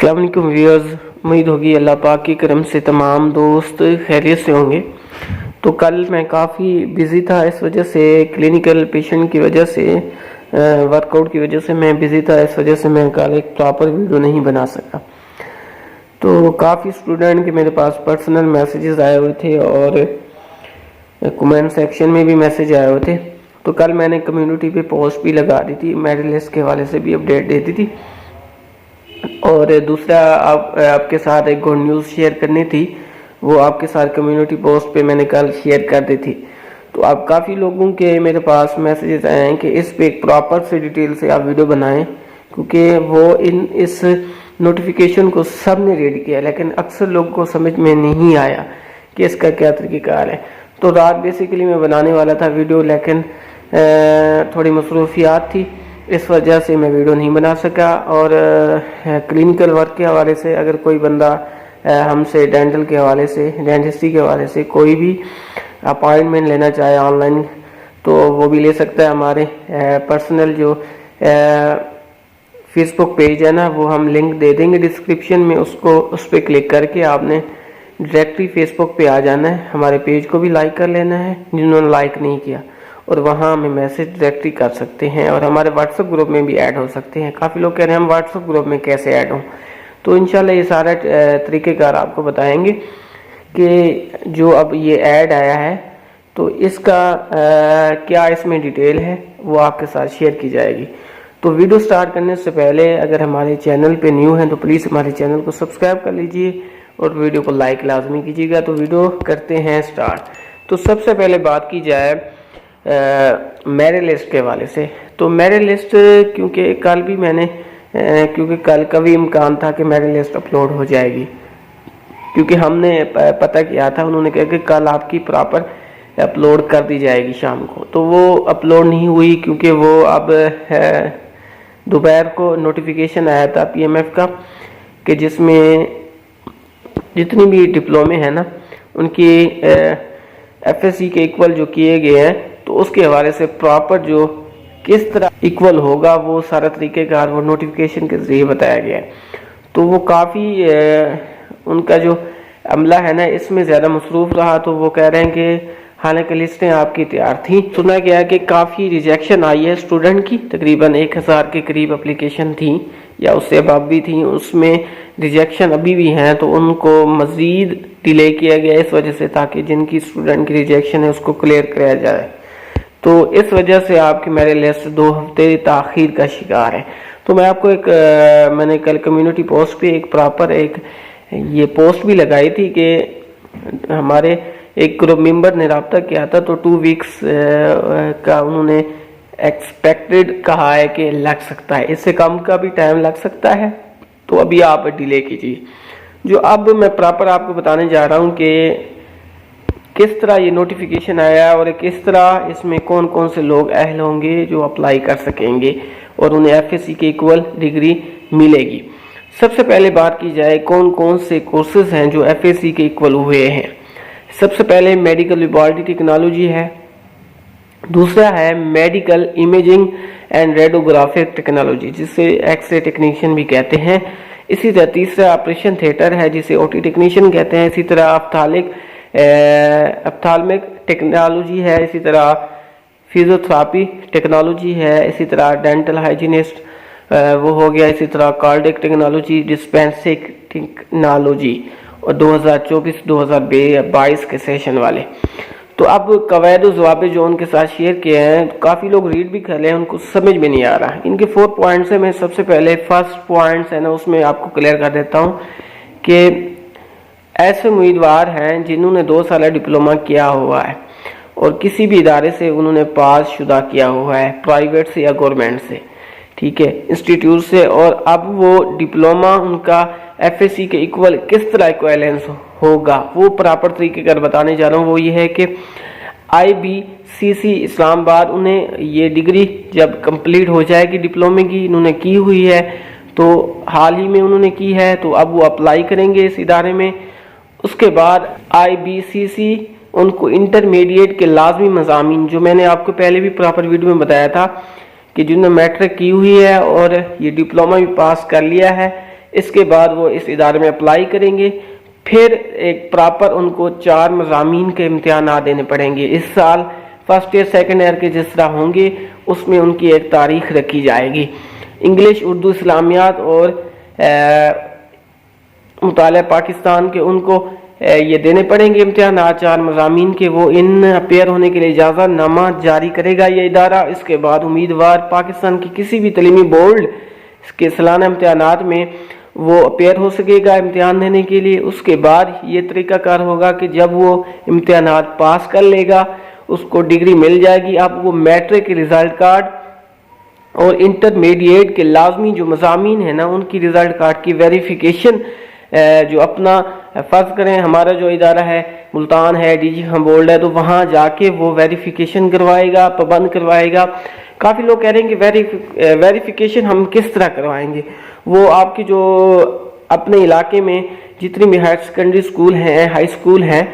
अस्सलाम वालेकुम व्यूअर्स, उम्मीद होगी अल्लाह पाक की करम से तमाम दोस्त खैरियत से होंगे। तो कल मैं काफ़ी बिज़ी था, इस वजह से क्लिनिकल पेशेंट की वजह से वर्कआउट की वजह से मैं बिज़ी था, इस वजह से मैं कल एक प्रॉपर वीडियो नहीं बना सका। तो काफ़ी स्टूडेंट के मेरे पास पर्सनल मैसेजेस आए हुए थे और कमेंट सेक्शन में भी मैसेज आए हुए थे। तो कल मैंने कम्युनिटी पे पोस्ट भी लगा दी थी, मेरिट लिस्ट के हवाले से भी अपडेट दे दी थी और दूसरा आपके साथ एक गुड न्यूज़ शेयर करनी थी, वो आपके साथ कम्युनिटी पोस्ट पे मैंने कल शेयर कर दी थी। तो अब काफ़ी लोगों के मेरे पास मैसेजेस आए हैं कि इस पे एक प्रॉपर से डिटेल से आप वीडियो बनाएं, क्योंकि वो इस नोटिफिकेशन को सब ने रीड किया लेकिन अक्सर लोगों को समझ में नहीं आया कि इसका क्या तरीक़ाकार है। तो रात बेसिकली मैं बनाने वाला था वीडियो, लेकिन थोड़ी मसरूफियात थी, इस वजह से मैं वीडियो नहीं बना सका। और क्लिनिकल वर्क के हवाले से अगर कोई बंदा हमसे डेंटल के हवाले से, डेंटिस्ट्री के हवाले से कोई भी अपॉइंटमेंट लेना चाहे ऑनलाइन, तो वो भी ले सकता है। हमारे पर्सनल जो फेसबुक पेज है ना, वो हम लिंक दे देंगे डिस्क्रिप्शन में, उसको उस पर क्लिक करके आपने डायरेक्टली फेसबुक पे आ जाना है। हमारे पेज को भी लाइक कर लेना है जिन्होंने लाइक नहीं किया, और वहाँ हमें मैसेज डायरेक्टली कर सकते हैं और हमारे व्हाट्सएप ग्रुप में भी ऐड हो सकते हैं। काफ़ी लोग कह रहे हैं हम व्हाट्सएप ग्रुप में कैसे ऐड हों, तो इंशाल्लाह ये सारा तरीक़ेकार आपको बताएंगे कि जो अब ये ऐड आया है तो इसका क्या इसमें डिटेल है, वो आपके साथ शेयर की जाएगी। तो वीडियो स्टार्ट करने से पहले अगर हमारे चैनल पे न्यू हैं तो प्लीज़ हमारे चैनल को सब्सक्राइब कर लीजिए और वीडियो को लाइक लाजमी कीजिएगा। तो वीडियो करते हैं स्टार्ट। तो सबसे पहले बात की जाए मेरिट लिस्ट के हवाले से। तो मेरिट लिस्ट क्योंकि कल भी मैंने क्योंकि कल का भी इम्कान था कि मेरिट लिस्ट अपलोड हो जाएगी, क्योंकि हमने पता किया था, उन्होंने कहा कि कल आपकी प्रॉपर अपलोड कर दी जाएगी शाम को। तो वो अपलोड नहीं हुई क्योंकि वो अब दोपहर को नोटिफिकेशन आया था पीएमएफ का कि जिसमें जितनी भी डिप्लोमे हैं ना उनकी एफएससी के इक्वल जो किए गए हैं, तो उसके हवाले से प्रॉपर जो किस तरह इक्वल होगा वो सारा तरीक़ेकार वो नोटिफिकेशन के ज़रिए बताया गया है। तो वो काफ़ी उनका जो अमला है ना इसमें ज़्यादा मसरूफ़ रहा, तो वो कह रहे हैं कि हालांकि लिस्टें आपकी तैयार थी। सुना गया कि काफ़ी रिजेक्शन आई है स्टूडेंट की, तकरीबन 1000 के करीब एप्लीकेशन थी या उससे अब भी थी, उसमें रिजेक्शन अभी भी हैं, तो उनको मज़ीद डिले किया गया इस वजह से, ताकि जिनकी स्टूडेंट की रिजेक्शन है उसको क्लियर कराया जाए। तो इस वजह से आपकी मेरिट लिस्ट 2 हफ्ते ताख़ीर का शिकार है। तो मैं आपको एक मैंने कल कम्युनिटी पोस्ट पे एक प्रॉपर एक ये पोस्ट भी लगाई थी कि हमारे एक ग्रुप मेंबर ने रब्ता किया था, तो 2 वीक्स का उन्होंने एक्सपेक्टेड कहा है कि लग सकता है, इससे कम का भी टाइम लग सकता है, तो अभी आप डिले कीजिए। जो अब मैं प्रॉपर आपको बताने जा रहा हूँ कि किस तरह ये नोटिफिकेशन आया और किस तरह इसमें कौन कौन से लोग अहल होंगे जो अप्लाई कर सकेंगे और उन्हें एफएससी के इक्वल डिग्री मिलेगी। सबसे पहले बात की जाए कौन कौन से कोर्सेज हैं जो एफएससी के इक्वल हुए हैं। सबसे पहले मेडिकल लैबोरेटरी टेक्नोलॉजी है, दूसरा है medical imaging and radiographic technology जिसे एक्सरे टेक्नीशियन भी कहते हैं। इसी तरह तीसरा ऑपरेशन थिएटर है जिसे ओटी टेक्नीशियन कहते हैं। इसी तरह अफ्थाल्मिक टेक्नोलॉजी है, इसी तरह फिजियोथेरापी टेक्नोलॉजी है, इसी तरह डेंटल हाइजीनिस्ट वो हो गया, इसी तरह कार्डियक टेक्नोलॉजी, डिस्पेंसिंग टेक्नोलॉजी और 2024-2022 के सेशन वाले। तो अब कवायद और जवाब जो उनके साथ शेयर किए हैं, काफ़ी लोग रीड भी कर रहे हैं, उनको समझ में नहीं आ रहा। इनके 4 पॉइंट्स है। मैं सबसे पहले फर्स्ट पॉइंट्स है ना उसमें आपको क्लियर कर देता हूँ कि ऐसे उम्मीदवार हैं जिन्होंने 2 साल डिप्लोमा किया हुआ है और किसी भी इदारे से उन्होंने पास शुदा किया हुआ है, प्राइवेट से या गवर्नमेंट से, ठीक है, इंस्टीट्यूट से, और अब वो डिप्लोमा उनका एफएससी के इक्वल किस तरह इक्विवेलेंस होगा वो प्रॉपर तरीके कर बताने जा रहा हूँ। वो ये है कि IBCC इस्लामाबाद उन्हें ये डिग्री जब कंप्लीट हो जाएगी डिप्लोमे की, इन्होंने की हुई है, तो हाल ही में उन्होंने की है, तो अब वो अप्लाई करेंगे इस इदारे में। उसके बाद IBCC उनको इंटरमीडिएट के लाजमी मज़ामीन, जो मैंने आपको पहले भी प्रॉपर वीडियो में बताया था कि जिन्होंने मैट्रिक की हुई है और ये डिप्लोमा भी पास कर लिया है, इसके बाद वो इस इदारे में अप्लाई करेंगे, फिर एक प्रॉपर उनको 4 मज़ामीन के इम्तिहान देने पड़ेंगे। इस साल फर्स्ट ईयर सेकेंड ईयर के जिस तरह होंगे उसमें उनकी एक तारीख रखी जाएगी। इंग्लिश, उर्दू, इस्लामियात और मुताला पाकिस्तान के उनको ये देने पड़ेंगे इम्तिहान 4 मज़ामीन के। वो इन अपेयर होने के लिए इजाज़त नामा जारी करेगा ये इदारा। इसके बाद उम्मीदवार पाकिस्तान की किसी भी तलीमी बोर्ड के सालाना इम्तिहानात में वो अपेयर हो सकेगा इम्तिहान देने के लिए। उसके बाद ये तरीक़ाकार होगा कि जब वो इम्तिहानात पास कर लेगा उसको डिग्री मिल जाएगी। अब वो मैट्रिक के रिज़ल्ट कार्ड और इंटरमीडिएट के लाजमी जो मज़ामीन है ना उनकी रिज़ल्ट कार्ड की वेरिफिकेशन जो अपना फ़र्ज़ करें हमारा जो इदारा है मुल्तान है, डीजी खां बोर्ड है, तो वहाँ जाके वो वेरिफिकेशन करवाएगा, पाबंद करवाएगा। काफ़ी लोग कह रहे हैं कि वेरिफिकेशन हम किस तरह करवाएंगे। वो आपकी जो अपने इलाके में जितनी भी हायर सेकेंडरी स्कूल हैं, हाई स्कूल हैं,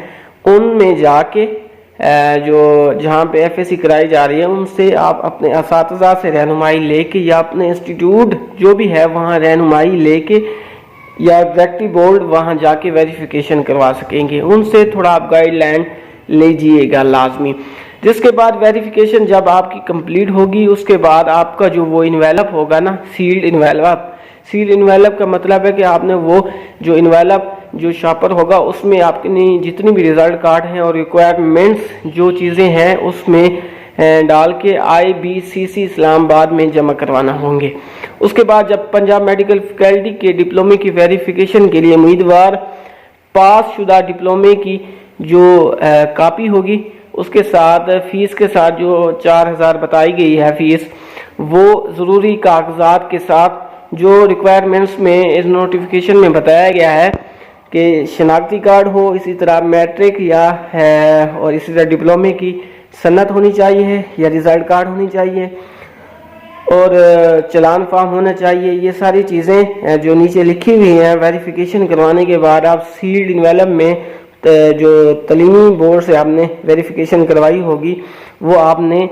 उनमें जाके जो जहाँ पे FAC कराई जा रही है उनसे आप अपने असातिज़ा से रहनुमाई लेके या अपने इंस्टीट्यूट जो भी है वहाँ रहनुमाई लेके या एग्जैक्टिव बोर्ड वहाँ जाके वेरिफिकेशन करवा सकेंगे। उनसे थोड़ा आप गाइडलाइन लीजिएगा लाजमी। जिसके बाद वेरिफिकेशन जब आपकी कंप्लीट होगी उसके बाद आपका जो वो इन्वेलप होगा ना, सील्ड इन्वेलप का मतलब है कि आपने वो जो इन्वेलप जो शॉपर होगा उसमें आपकी जितनी भी रिजल्ट कार्ड हैं और रिक्वायरमेंट्स जो चीज़ें हैं उसमें डाल के IBCC इस्लामाबाद में जमा करवाना होंगे। उसके बाद जब पंजाब मेडिकल फैकल्टी के डिप्लोमे की वेरिफिकेशन के लिए उम्मीदवार पास शुदा डिप्लोमे की जो कापी होगी उसके साथ फ़ीस के साथ जो 4000 बताई गई है फ़ीस, वो ज़रूरी कागजात के साथ जो रिक्वायरमेंट्स में इस नोटिफिकेशन में बताया गया है कि शनाख्ती कार्ड हो, इसी तरह मैट्रिक या है और इसी तरह डिप्लोमे की सन्नत होनी चाहिए या रिज़ल्ट कार्ड होनी चाहिए और चलान फॉर्म होना चाहिए। ये सारी चीज़ें जो नीचे लिखी हुई हैं वेरिफिकेशन करवाने के बाद आप सील्ड इन्वेलप में जो तलीमी बोर्ड से आपने वेरिफिकेशन करवाई होगी वो आपने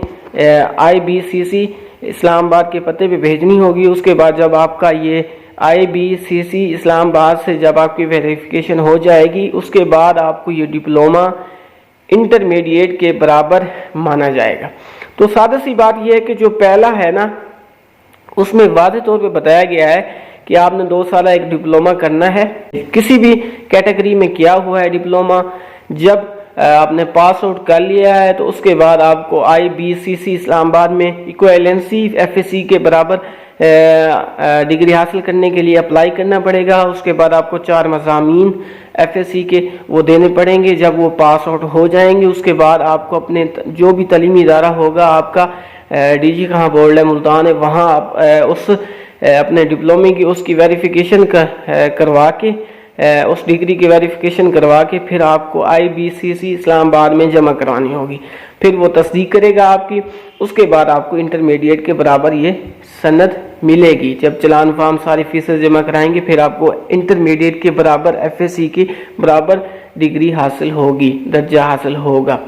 IBCC इस्लामाबाद के पते पे भेजनी होगी। उसके बाद जब आपका ये IBCC इस्लामाबाद से जब आपकी वेरिफिकेशन हो जाएगी उसके बाद आपको ये डिप्लोमा इंटरमीडिएट के बराबर माना जाएगा। तो सादा सी बात यह है कि जो पहला है ना उसमें वाज़े तौर पे बताया गया है कि आपने 2 साल एक डिप्लोमा करना है, किसी भी कैटेगरी में किया हुआ है डिप्लोमा। जब आपने पास आउट कर लिया है तो उसके बाद आपको IBCC इस्लामाबाद में इक्विवेलेंसी FAC के बराबर डिग्री हासिल करने के लिए अप्लाई करना पड़ेगा। उसके बाद आपको 4 मज़ामीन FAC के वो देने पड़ेंगे। जब वो पास आउट हो जाएंगे उसके बाद आपको अपने जो भी तलीमी इदारा होगा आपका डीजी खां बोर्ड है मुल्तान है, वहाँ आप उस अपने डिप्लोमे की उसकी वेरिफिकेशन करवा के उस डिग्री की वेरिफिकेशन करवा के फिर आपको IBCC इस्लामाबाद में जमा करवानी होगी। फिर वो तस्दीक करेगा आपकी। उसके बाद आपको इंटरमीडिएट के बराबर ये सनद मिलेगी। जब चलान फार्म सारी फीसें जमा कराएंगे फिर आपको इंटरमीडिएट के बराबर FAC की बराबर डिग्री हासिल होगी, दर्जा हासिल होगा।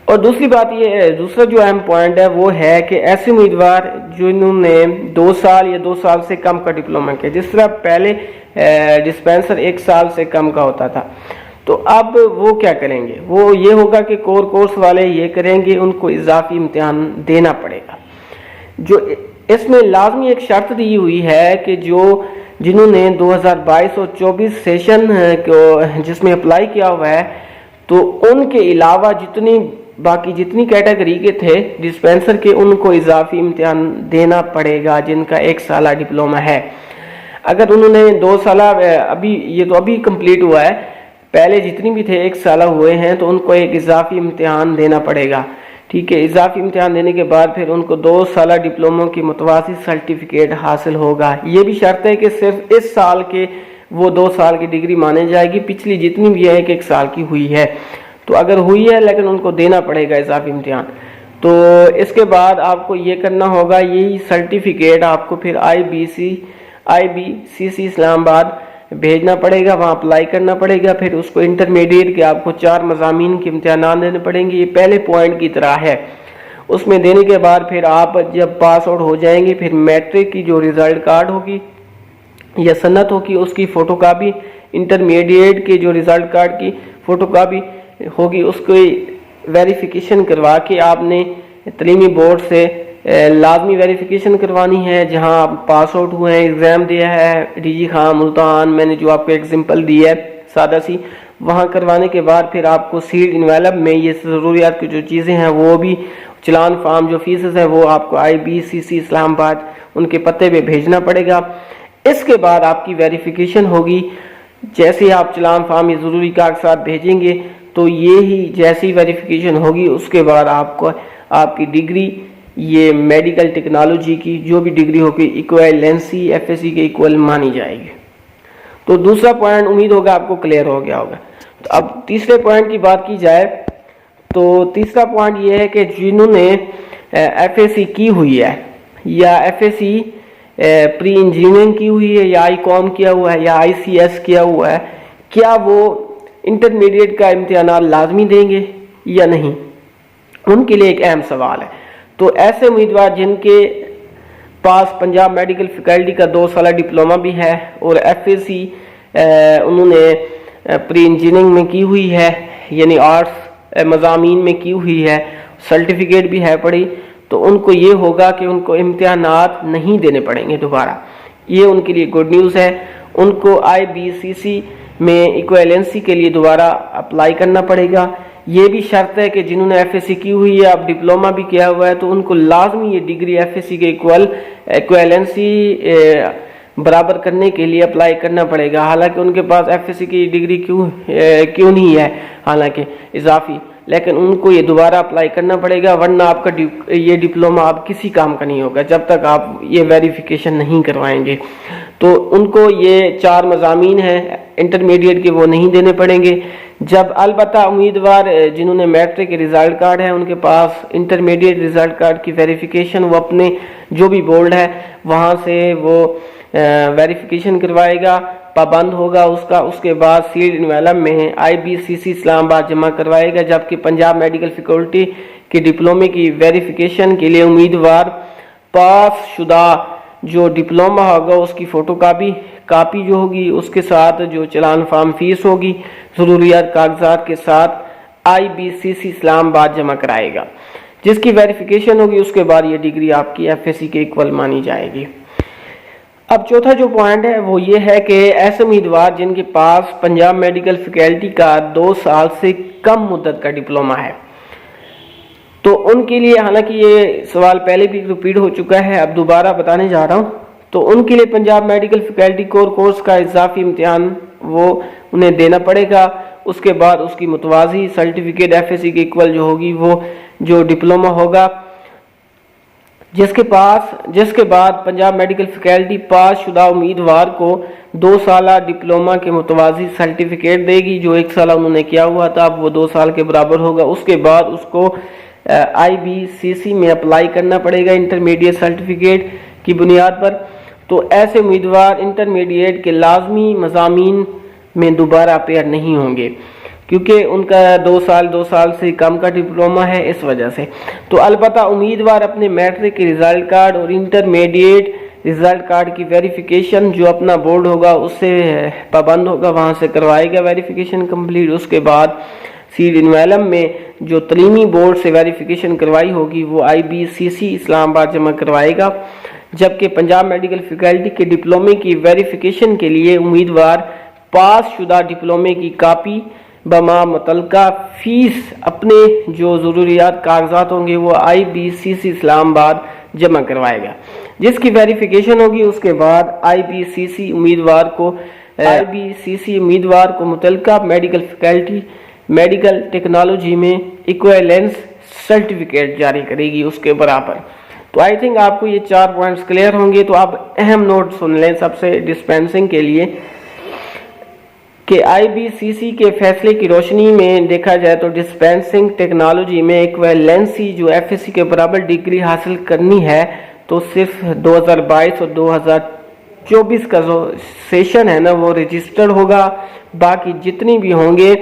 और दूसरी बात ये है, दूसरा जो अहम पॉइंट है वो है कि ऐसे उम्मीदवार जिन्होंने 2 साल या 2 साल से कम का डिप्लोमा किया, जिस तरह पहले डिस्पेंसर 1 साल से कम का होता था, तो अब वो क्या करेंगे, वो ये होगा कि कोर कोर्स वाले ये करेंगे, उनको इजाफी इम्तिहान देना पड़ेगा। जो इसमें लाजमी एक शर्त दी हुई है कि जो जिन्होंने 2022 और 24 सेशन को जिसमें अप्लाई किया हुआ है तो उनके अलावा बाकी जितनी कैटेगरी के थे डिस्पेंसर के, उनको इजाफी इम्तिहान देना पड़ेगा जिनका 1 साल डिप्लोमा है। अगर उन्होंने 2 साल अभी कंप्लीट हुआ है, पहले जितनी भी थे 1 साल हुए हैं, तो उनको एक इजाफी इम्तिहान देना पड़ेगा। ठीक है, इजाफी इम्तिहान देने के बाद फिर उनको 2 साल डिप्लोमा की मुतवासित सर्टिफिकेट हासिल होगा। ये भी शर्त है कि सिर्फ इस साल के वो 2 साल की डिग्री माने जाएगी, पिछली जितनी भी है 1 साल की हुई है। तो अगर हुई है लेकिन उनको देना पड़ेगा इजाफी इम्तिहान। तो इसके बाद आपको ये करना होगा, यही सर्टिफिकेट आपको फिर IBCC इस्लामाबाद भेजना पड़ेगा, वहाँ अप्लाई करना पड़ेगा। फिर उसको इंटरमीडिएट के आपको 4 मज़ामीन के इम्तिहान देने पड़ेंगे। ये पहले पॉइंट की तरह है। उसमें देने के बाद फिर आप जब पास आउट हो जाएंगे फिर मैट्रिक की जो रिज़ल्ट कार्ड होगी या सनत हो कि उसकी फ़ोटोकॉपी, इंटरमीडिएट के जो रिज़ल्ट कार्ड की फ़ोटोकॉपी होगी उसको वेरिफिकेशन करवा के आपने तलीमी बोर्ड से लाजमी वेरिफिकेशन करवानी है। जहां आप पास आउट हुए हैं, एग्ज़ाम दिया है, डीजी खां, मुल्तान, मैंने जो आपको एग्जाम्पल दी है सादा सी, वहाँ करवाने के बाद फिर आपको सील्ड इन्वेलप में ये ज़रूरियात की जो चीज़ें हैं वो भी, चलान फार्म जो फीसेस है वो आपको IBCC इस्लामाबाद उनके पते पे भेजना पड़ेगा। इसके बाद आपकी वेरिफिकेशन होगी। जैसे ही आप चलान फार्म ये ज़रूरी कागजात भेजेंगे तो ये ही जैसी वेरिफिकेशन होगी उसके बाद आपको आपकी डिग्री, ये मेडिकल टेक्नोलॉजी की जो भी डिग्री होगी, इक्विवेलेंसी FSC के इक्वल मानी जाएगी। तो दूसरा पॉइंट उम्मीद होगा आपको क्लियर हो गया होगा। तो अब तीसरे पॉइंट की बात की जाए तो तीसरा पॉइंट ये है कि जिन्होंने FSC की हुई है या FSC प्री इंजीनियरिंग की हुई है या ICOM किया हुआ है या ICS किया हुआ है, क्या वो इंटरमीडिएट का इम्तिहान लाजमी देंगे या नहीं, उनके लिए एक अहम सवाल है। तो ऐसे उम्मीदवार जिनके पास पंजाब मेडिकल फैकल्टी का 2 साल डिप्लोमा भी है और FSC उन्होंने प्री इंजीनियरिंग में की हुई है यानी आर्ट्स मज़ामीन में की हुई है, सर्टिफिकेट भी है पड़ी, तो उनको ये होगा कि उनको इम्तिहानात नहीं देने पड़ेंगे दोबारा। ये उनके लिए गुड न्यूज़ है। उनको IBCC में इक्विवेलेंसी के लिए दोबारा अप्लाई करना पड़ेगा। ये भी शर्त है कि जिन्होंने FSC की हुई है, अब डिप्लोमा भी किया हुआ है, तो उनको लाजमी ये डिग्री FSC के इक्विवेलेंसी बराबर करने के लिए अप्लाई करना पड़ेगा। हालांकि उनके पास FSC की डिग्री क्यों नहीं है हालांकि इजाफी, लेकिन उनको ये दोबारा अप्लाई करना पड़ेगा, वरना आपका ये डिप्लोमा आप किसी काम का नहीं होगा जब तक आप ये वेरिफिकेशन नहीं करवाएंगे। तो उनको ये 4 मज़ामीन हैं इंटरमीडिएट के वो नहीं देने पड़ेंगे। जब अलबत्ता उम्मीदवार जिन्होंने मैट्रिक के रिज़ल्ट कार्ड है उनके पास इंटरमीडिएट रिज़ल्ट कार्ड की वेरिफिकेशन वो अपने जो भी बोर्ड है वहाँ से वो वेरिफिकेशन करवाएगा, पाबंद होगा उसका। उसके बाद सील्ड इन्वेलप में IBCC इस्लामाबाद जमा करवाएगा। जबकि पंजाब मेडिकल फैकल्टी के डिप्लोमे की वेरिफिकेशन के लिए उम्मीदवार पास शुदा जो डिप्लोमा होगा उसकी फ़ोटोकॉपी जो होगी उसके साथ जो चलान फार्म फीस होगी ज़रूरियात कागजात के साथ IBCC इस्लामाबाद जमा कराएगा, जिसकी वेरिफिकेशन होगी। उसके बाद ये डिग्री आपकी FSC के इक्वल मानी जाएगी। अब चौथा जो पॉइंट है वो ये है कि ऐसे उम्मीदवार जिनके पास पंजाब मेडिकल फैकल्टी का 2 साल से कम मुद्दत का डिप्लोमा है, तो उनके लिए, हालांकि ये सवाल पहले भी रिपीट हो चुका है, अब दोबारा बताने जा रहा हूँ, तो उनके लिए पंजाब मेडिकल फैकल्टी कोर्स का इजाफी इम्तिहान वो उन्हें देना पड़ेगा। उसके बाद उसकी मुतवाज़ी सर्टिफिकेट FSC के इक्वल जो होगी वो जो डिप्लोमा होगा, जिसके बाद पंजाब मेडिकल फैकल्टी पास शुदा उम्मीदवार को 2 साल डिप्लोमा के मुतवाज़ी सर्टिफिकेट देगी। जो 1 साल उन्होंने किया हुआ था अब वो 2 साल के बराबर होगा। उसके बाद उसको IBCC में अप्लाई करना पड़ेगा इंटरमीडिएट सर्टिफिकेट की बुनियाद पर। तो ऐसे उम्मीदवार इंटरमीडिएट के लाजमी मज़ामीन में दोबारा अपेयर नहीं होंगे क्योंकि उनका 2 साल से कम का डिप्लोमा है इस वजह से। तो अलबत्ता उम्मीदवार अपने मैट्रिक के रिज़ल्ट कार्ड और इंटरमीडिएट रिज़ल्ट कार्ड की वेरिफिकेशन जो अपना बोर्ड होगा उससे पाबंद होगा, वहाँ से करवाएगा वेरिफिकेशन कंप्लीट। उसके बाद सील्ड इन्वेलप में जो तलीमी बोर्ड से वेरिफिकेशन करवाई होगी वो IBCC इस्लामाबाद जमा करवाएगा। जबकि पंजाब मेडिकल फैकल्टी के डिप्लोमे की वेरिफिकेशन के लिए उम्मीदवार पास शुदा डिप्लोमे की कापी बमा मुतलका फीस अपने जो ज़रूरियात कागजात होंगे वो IBCC इस्लामाबाद जमा करवाएगा, जिसकी वेरिफिकेशन होगी। उसके बाद IBCC उम्मीदवार को मुतलका मेडिकल फैकल्टी मेडिकल टेक्नोलॉजी में इक्विवेलेंस सर्टिफिकेट जारी करेगी उसके बराबर। तो आई थिंक आपको ये 4 पॉइंट्स क्लियर होंगे। तो आप अहम नोट सुन लें सबसे डिस्पेंसिंग के लिए कि IBCC के फैसले की रोशनी में देखा जाए तो डिस्पेंसिंग टेक्नोलॉजी में इक्विवेलेंसी जो FSC के बराबर डिग्री हासिल करनी है तो सिर्फ 2022 और 2024 का जो सेशन है ना वो रजिस्टर्ड होगा। बाकी जितनी भी होंगे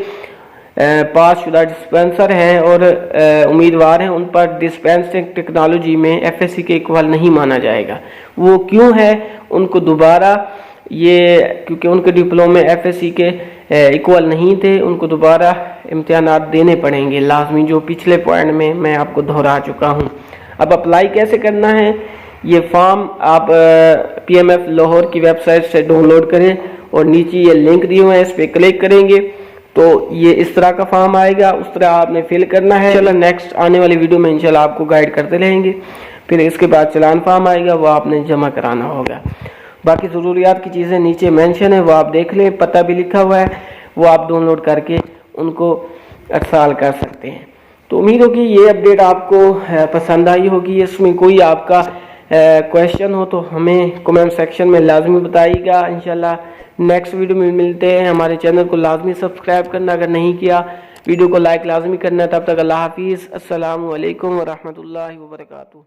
पास शुदा डिस्पेंसर हैं और उम्मीदवार हैं उन पर डिस्पेंसिंग टेक्नोलॉजी में FSC के इक्वल नहीं माना जाएगा। वो क्यों है, उनको दोबारा ये क्योंकि उनके डिप्लोमे FSC के इक्वल नहीं थे, उनको दोबारा इम्तिहानात देने पड़ेंगे लाजमी, जो पिछले पॉइंट में मैं आपको दोहरा चुका हूँ। अब अप्लाई कैसे करना है, ये फॉर्म आप PMF लाहौर की वेबसाइट से डाउनलोड करें और नीचे ये लिंक दिए हुए हैं, इस पर क्लिक करेंगे तो ये इस तरह का फॉर्म आएगा, उस तरह आपने फिल करना है। चलो नेक्स्ट आने वाली वीडियो में इंशाल्लाह आपको गाइड करते रहेंगे। फिर इसके बाद चलान फॉर्म आएगा, वो आपने जमा कराना होगा। बाकी ज़रूरियात की चीज़ें नीचे मेंशन है, वो आप देख लें, पता भी लिखा हुआ है, वो आप डाउनलोड करके उनको अरसाल कर सकते हैं। तो उम्मीद होगी ये अपडेट आपको पसंद आई होगी। इसमें कोई आपका क्वेश्चन हो तो हमें कमेंट सेक्शन में लाजमी बताइएगा। इंशाल्लाह नेक्स्ट वीडियो में मिलते हैं। हमारे चैनल को लाजमी सब्सक्राइब करना अगर नहीं किया, वीडियो को लाइक लाजमी करना। तब तक अल्लाह हाफिज़, अस्सलामु अलैकुम व रहमतुल्लाहि व बरकातुहू।